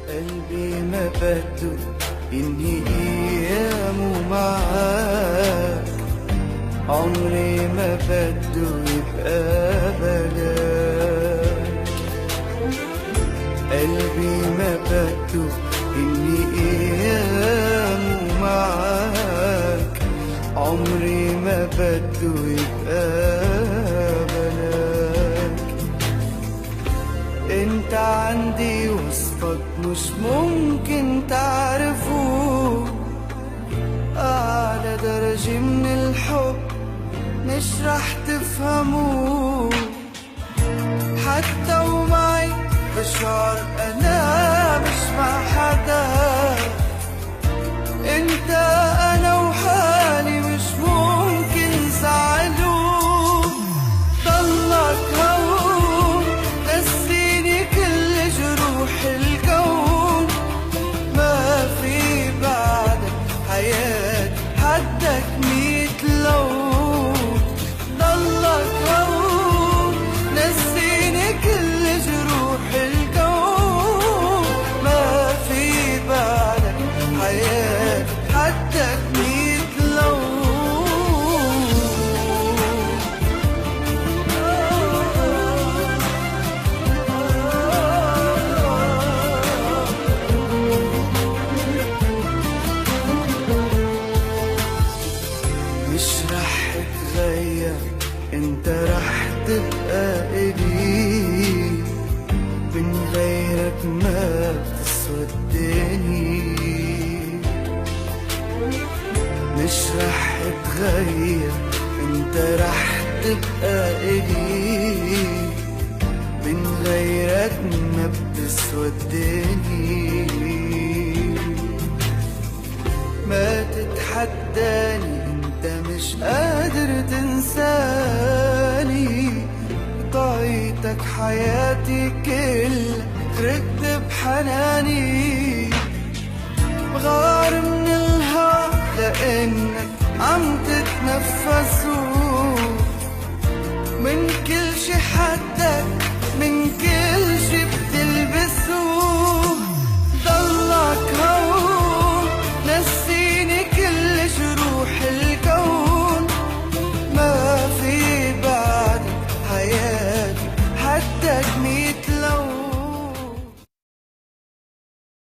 قلبي ما بده إني أيامه معاك، عمري ما بده يبقى بلاك. قلبي ما بده إني أيامه معاك، عمري ما بده يبقى بلاك. انت عندي وصفك مش ممكن تعرفه، أعلى درجة من الحب مش رح تفهموه. حتى ومعي بشعر أنا مش مع حدا، انت أنا وحالي مش ممكن زعلوه. ضلك هون نسيني كل جروح الكون، ما في بعدك حياة حدك ميت لون. ضلك هون نسيني كل جروح الكون، ما في بعدك حياة حدك ميت لون. مش رح تغير، انت رح تبقى إلي، من غيرك ما بتسودني. مش رح تغير، انت رح تبقى إلي، من غيرك ما بتسودني. ما تتحداني، انت مش قادر تنساني. طايتك حياتي كلها غرقت بحناني. بغار من الهوا لانك عم تتنفس،